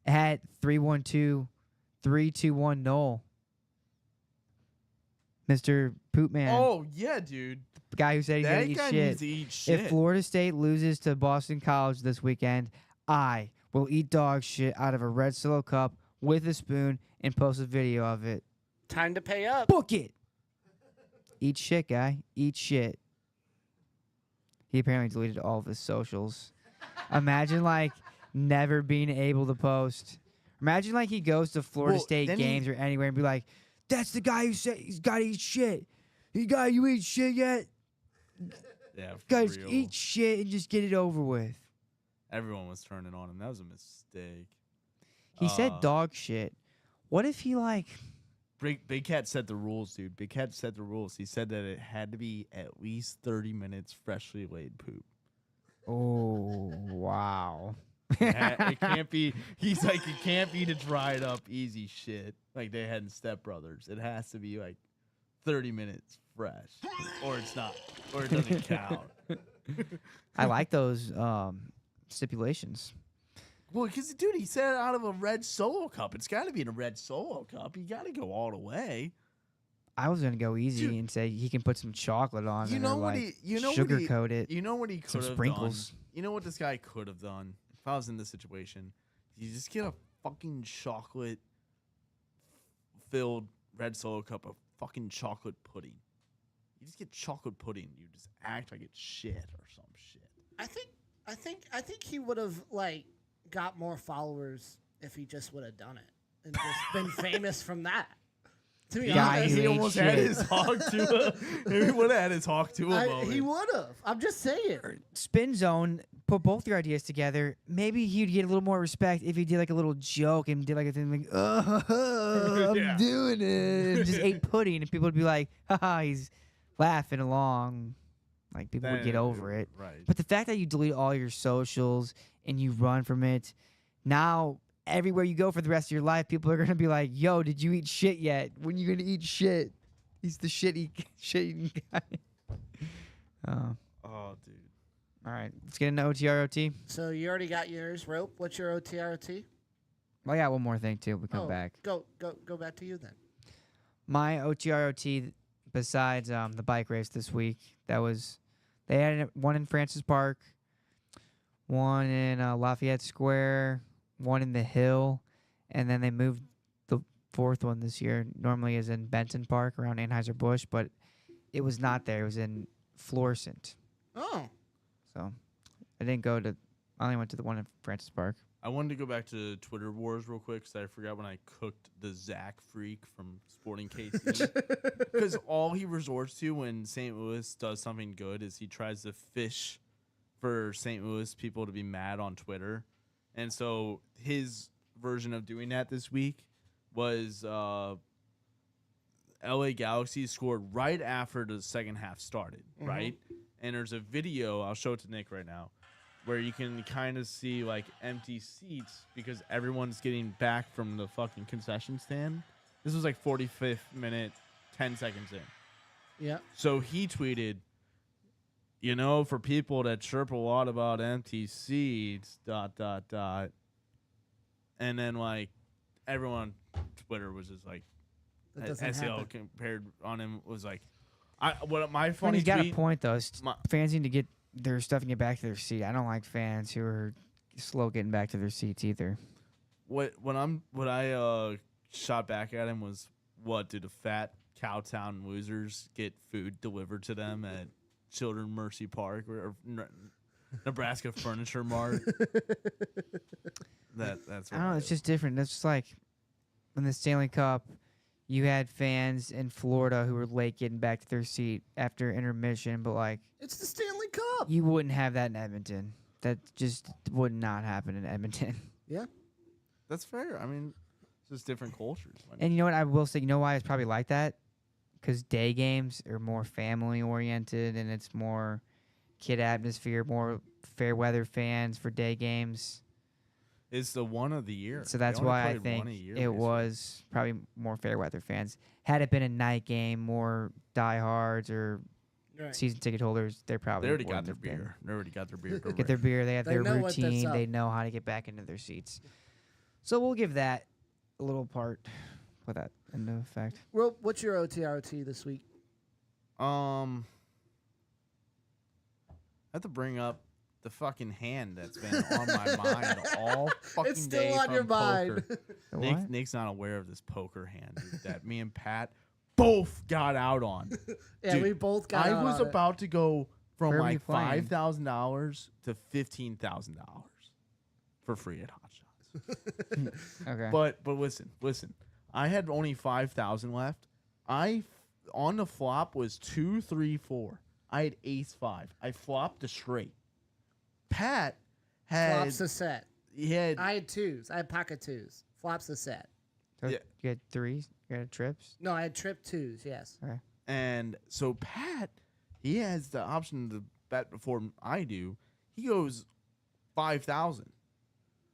At 3-1-2, 3-2-1 Knoll. Mr. Poopman. Oh yeah, dude. The guy who said he's going That to eat guy shit. needs to eat shit. If Florida State loses to Boston College this weekend, I will eat dog shit out of a red Solo cup with a spoon and post a video of it. Time to pay up. Book it. Eat shit, guy. Eat shit. He apparently deleted all of his socials. Imagine, like, never being able to post. Imagine, like, he goes to Florida Well, State then games or anywhere and be like, that's the guy who said he's got to eat shit. You eat shit yet? Yeah, for Guys, real. eat shit and just get it over with. Everyone was turning on him. That was a mistake. He said dog shit. What if he, like... Big Cat set the rules, dude. Big Cat set the rules. He said that it had to be at least 30 minutes freshly laid poop. Oh, wow. It can't be. He's like, it can't be the dried up easy shit like they had in Step Brothers. It has to be like 30 minutes fresh, or it's not, or it doesn't count. I like those stipulations. Well, because dude, he said out of a red Solo cup. It's got to be in a red Solo cup. You got to go all the way. I was gonna go easy Dude. and say he can put some chocolate on You it know or what like he? You know sugar what he? coat it. You know what he could Some have sprinkles. done. You know what this guy could have done if I was in this situation. You just get a fucking chocolate filled red Solo cup of fucking chocolate pudding. You just get chocolate pudding. You just act like it's shit or some shit. I think he would have like got more followers if he just would have done it and just been famous from that. To be Guy honest, who He ate almost had shit. his hawk to he would have had his hawk to a moment. he would have. I'm just saying. Spin Zone, put both your ideas together. Maybe he'd get a little more respect if he did like a little joke and did like a thing like, oh, I'm Yeah. doing it. And just ate pudding and people would be like, haha, he's laughing along. Like people would get over it. Right. But the fact that you delete all your socials and you run from it, now everywhere you go for the rest of your life, people are gonna be like, "Yo, did you eat shit yet? When you gonna eat shit?" He's the shit-eating guy. Oh, dude. All right, let's get into OTROT. So you already got yours, Rope. What's your OTROT? Well, I got one more thing too. We come Oh, back. Go back to you then. My OTROT, besides the bike race this week, they had one in Francis Park, one in Lafayette Square, one in the Hill, and then they moved the fourth one this year. Normally is in Benton Park around Anheuser-Busch, but it was not there. It was in Florissant. Oh, So I only went to the one in Francis Park. I wanted to go back to Twitter Wars real quick because I forgot when I cooked the Zach Freak from Sporting KC. Because all he resorts to when St. Louis does something good is he tries to fish for St. Louis people to be mad on Twitter. And so his version of doing that this week was LA Galaxy scored right after the second half started, right? And there's a video, I'll show it to Nick right now, where you can kind of see like empty seats because everyone's getting back from the fucking concession stand. This was like 45th minute, 10 seconds in. yeah. So he tweeted, you know, for people that chirp a lot about empty seats, ... And then like everyone on Twitter was just like, That doesn't SEL happen. compared on him was like, my And funny he's got a tweet. point though. My- Fans need to get their stuff and get back to their seat. I don't like fans who are slow getting back to their seats either. What I shot back at him was, what do the fat Cowtown losers get food delivered to them at Children Mercy Park or Nebraska Furniture Mart? That's I what don't know. It's just different. It's just like in the Stanley Cup, you had fans in Florida who were late getting back to their seat after intermission, but like It's the Stanley Cup. you wouldn't have that in Edmonton. That just would not happen in Edmonton. Yeah. that's fair. I mean, it's just different cultures. And you know what I will say? You know why it's probably like that? Because day games are more family oriented and it's more kid atmosphere, more fair weather fans for day games. It's the one of the year. So They that's only why I played think one a year, it basically. was probably more fair weather fans. Had it been a night game, more diehards or Right. season ticket holders, they probably They already got wouldn't their have been. beer. They already got their beer. Get their beer. They have They their know what that's routine. up. They know how to get back into their seats. So we'll give that a little part. Put that into effect. Well, what's your OTROT this week? I have to bring up the fucking hand that's been on my mind all fucking It's still day on your from mind. poker. The what? Nick's not aware of this poker hand dude, that me and Pat both got out on. Yeah, Dude, we both got. I out was on it. about to go from Where were you like playing? $5,000 to $15,000 for free at Hot Shots. Okay. But listen. I had only 5,000 left. On the flop was 2, 3, 4. I had ace 5. I flopped a straight. Pat had Flops a set. he had I had twos. I had pocket twos. Flops a set. So yeah. You had threes? You had trips? No, I had trip twos. Yes. and so Pat he has the option to bet before I do. He goes 5,000.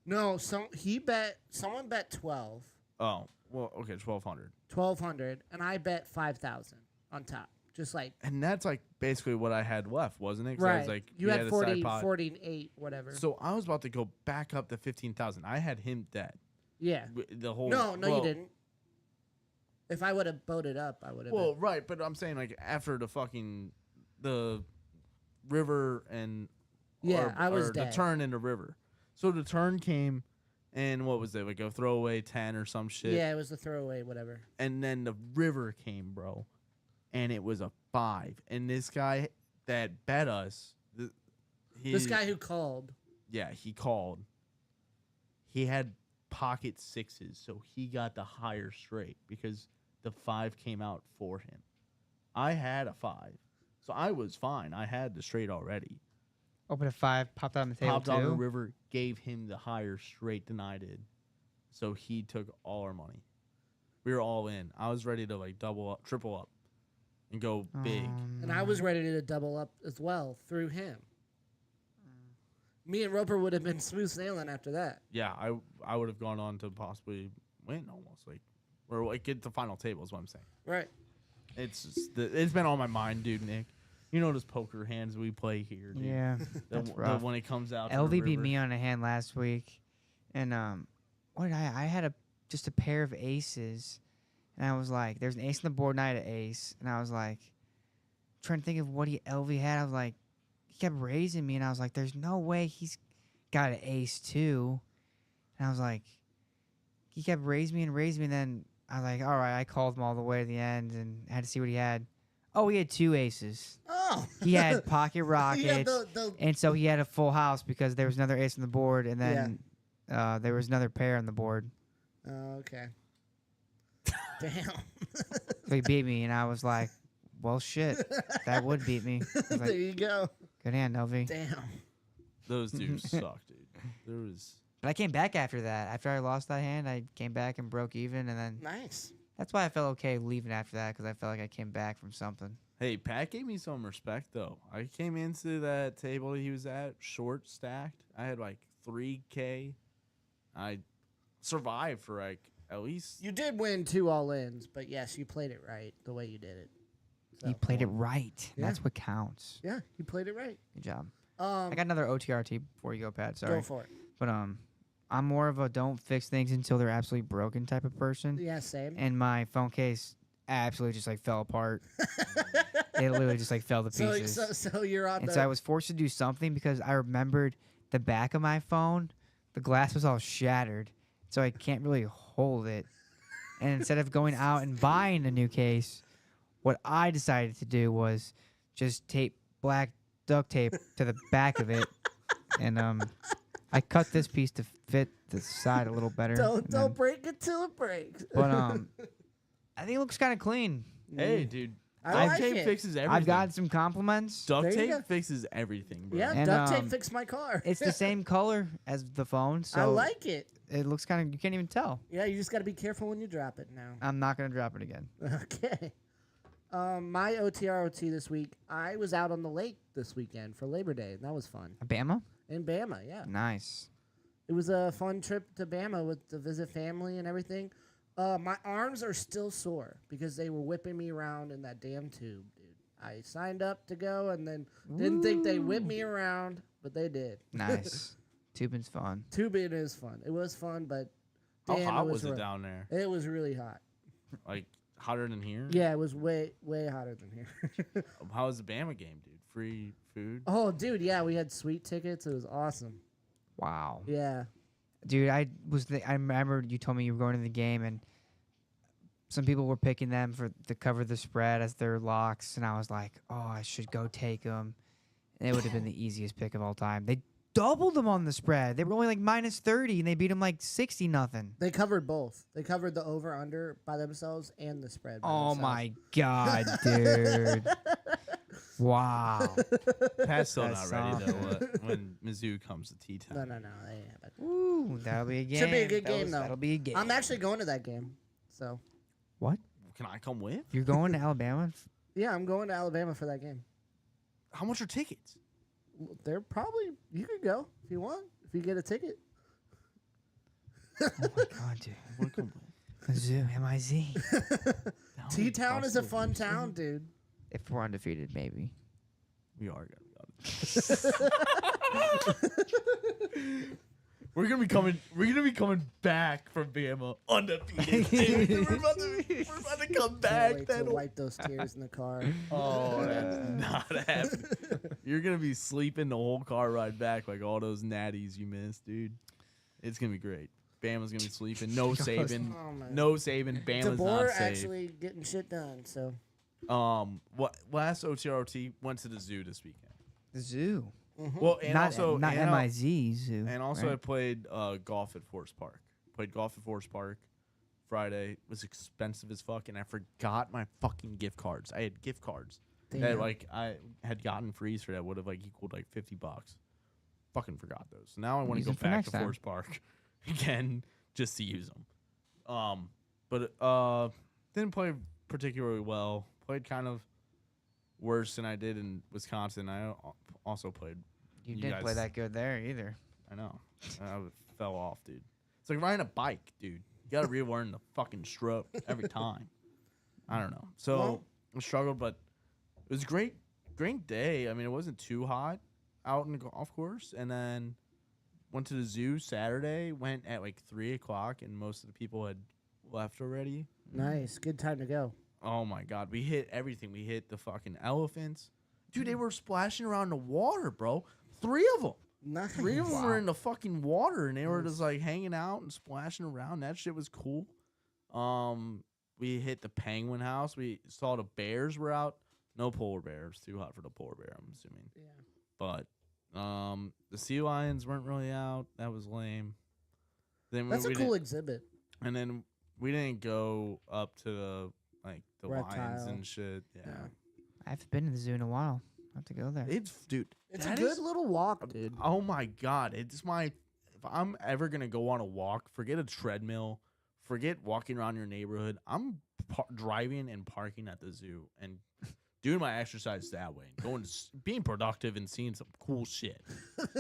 No, someone bet 12, Oh, well, okay, 1,200. 1,200, and I bet 5,000 on top. Just like And that's like basically what I had left, wasn't it? 'Cause I right. was like, You we had a side 40, pot. 48, whatever. So I was about to go back up to 15,000. I had him dead. yeah. The whole No, well, you didn't. If I would have boated up, I would have. Well, right, but I'm saying like after the river and Yeah, I was or the dead. turn in the river. So the turn came, and what was it like a throwaway 10 or some shit? Yeah, it was the throwaway, whatever. And then the river came, bro, and it was a 5. And this guy that bet us, This guy who called. yeah, he called. He had pocket 6s, so he got the higher straight because the 5 came out for him. I had a 5, so I was fine. I had the straight already. Open a 5, popped out on the table Popped on the too. river, gave him the higher straight than I did, so he took all our money. We were all in. I was ready to like double up, triple up, and go big. And I was ready to double up as well through him. Me and Roper would have been smooth sailing after that. Yeah, I would have gone on to possibly win almost or like get the final table is what I'm saying. Right. It's just it's been on my mind, dude. Nick, you know those poker hands we play here, dude. Yeah, that's rough. When it comes out. to the LV beat river. me on a hand last week, and what did I had just a pair of aces, and I was like, there's an ace on the board, and I had an ace, and I was like, trying to think of what LV had. I was like, he kept raising me, and I was like, there's no way he's got an ace too, and I was like, he kept raising me, and then I was like, all right, I called him all the way to the end, and had to see what he had. Oh, he had 2 aces. Oh. He had pocket rockets. Yeah, the And so he had a full house because there was another ace on the board, and then there was another pair on the board. oh, okay. Damn. So he beat me, and I was like, well, shit. That would beat me. I was There like, you go. good hand, LV. Damn. Those dudes suck, dude. There was. But I came back after that. After I lost that hand, I came back and broke even, and then Nice. that's why I felt okay leaving after that, because I felt like I came back from something. Hey, Pat gave me some respect though. I came into that table he was at short stacked. I had like 3K. I survived for like at least. You did win 2 all-ins, but yes, you played it right the way you did it. You So, played it right. Yeah. That's what counts. Yeah, you played it right. Good job. I I got another OTRT before you go, Pat. Sorry. Go for it. But I'm more of a don't fix things until they're absolutely broken type of person. Yeah, same. And my phone case absolutely just like fell apart. It literally just like fell to So, pieces. so you're on And the. so I was forced to do something because I remembered the back of my phone, the glass was all shattered, so I can't really hold it. And instead of going out and buying a new case, what I decided to do was just tape black duct tape to the back of it, and I cut this piece to fit the side a little better. don't and then- break it till it breaks. But I think it looks kind of clean. Hey, dude. I Duct like tape it. fixes everything. I've got some compliments. duct There you tape go. fixes everything, bro. Yeah, And, duct tape um, fixed my car. It's the same color as the phone, so I like it. it looks kind of. You can't even tell. Yeah, you just got to be careful when you drop it now. I'm not gonna drop it again. Okay. My OTROT this week, I was out on the lake this weekend for Labor Day, and that was fun. Bama? In Bama, yeah. Nice. It was a fun trip to Bama to visit family and everything. My arms are still sore because they were whipping me around in that damn tube, dude. I signed up to go and then didn't think they whipped me around, but they did. Nice. Tubing's fun. Tubing is fun. It was fun, but How damn, hot was it rough. down there? It was really hot. Like hotter than here? Yeah, it was way hotter than here. How was the Bama game, dude? Free food? Oh, dude, yeah, we had sweet tickets. It was awesome. Wow. Yeah. Dude, I remember you told me you were going to the game, and some people were picking them to cover the spread as their locks, and I was like, oh, I should go take them. And it would have been the easiest pick of all time. They doubled them on the spread. They were only like -30, and they beat them like 60-0. They covered both. They covered the over-under by themselves and the spread by Oh themselves. my god, dude! Wow. Pat's still That's not ready, though, something. when Mizzou comes to T-Town. No. They ain't happening. Ooh, that'll be a game. Should be a good game, though. That'll be a game. I'm actually going to that game. So, What? Can I come with? You're going to Alabama? yeah, I'm going to Alabama for that game. How much are tickets? They're probably, you could go if you want, if you get a ticket. Oh my god, dude. I wanna come with. Mizzou, M-I-Z. T-Town is a fun town, dude. If we're undefeated, maybe. We are gonna be We're gonna be coming back from Bama undefeated. we're about to come Can't back. wait to wipe those tears in the car. Oh, that's not happening. You're gonna be sleeping the whole car ride back like all those natties you missed, dude. It's gonna be great. Bama's gonna be sleeping. No Saban. Oh, man. No Saban. Bama's not DeBoer safe. actually getting shit done, so. What last OTROT went to the zoo this weekend. The zoo. Well, and not also not and M-I-Z zoo. And also, right? I played golf at Forest Park. Played golf at Forest Park Friday. It was expensive as fuck, and I forgot my fucking gift cards. I had gift cards that Damn. like I had gotten free for that would have like equaled like $50. Fucking forgot those. So now I want to Use go them for back next to time. Forest Park again just to use them. But didn't play particularly well. Played kind of worse than I did in Wisconsin. I also played. You you didn't play guys- that good there either. I know. I fell off, dude. It's like riding a bike, dude. You gotta relearn the fucking stroke every time. I don't know. So Well- I struggled, but it was a great day. I mean, it wasn't too hot out in the golf course, and then went to the zoo Saturday. Went at like 3:00, and most of the people had left already. Nice. Good time to go. Oh my god, we hit everything. We hit the fucking elephants, dude. They were splashing around the water, bro. 3 of them. Nice. 3 of them were in the fucking water, and they were just like hanging out and splashing around. That shit was cool. We hit the penguin house. We saw the bears were out. No polar bears. Too hot for the polar bear, I'm assuming. Yeah. But the sea lions weren't really out. That was lame. Then That's a we cool didn't- exhibit. and then we didn't go up to the lions Reptile. and shit. Yeah. Yeah. I haven't been to the zoo in a while. I have to go there. It's dude. It's a that good is- little walk, dude. Oh my god, it's my. If I'm ever gonna go on a walk, forget a treadmill, forget walking around your neighborhood. I'm driving and parking at the zoo and doing my exercise that way, going to being productive and seeing some cool shit,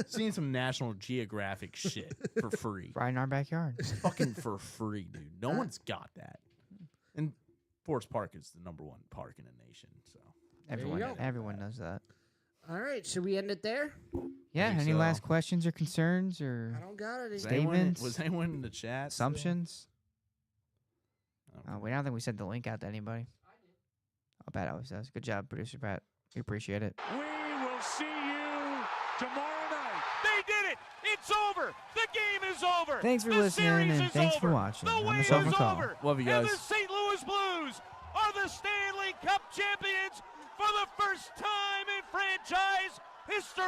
seeing some National Geographic shit for free, Right in our backyard. fucking for free, dude. No one's got that. And Forest Park is the #1 park in the nation, so. Everyone, go. everyone knows that. All right. Should we end it there? Yeah. think Any so. last questions or concerns I or don't got it. Statements? Was anyone in the chat? still? assumptions? Okay. We don't think we sent the link out to anybody. I bet I was does. Good job, producer Pat. We appreciate it. We will see you tomorrow night. They did it. It's over. The game is over. Thanks for The listening series and is thanks for over. watching. The I'm win Michelle is McCall. over. Love you And guys. the St. Louis Blues are the Stanley Cup champions for the first time in franchise history.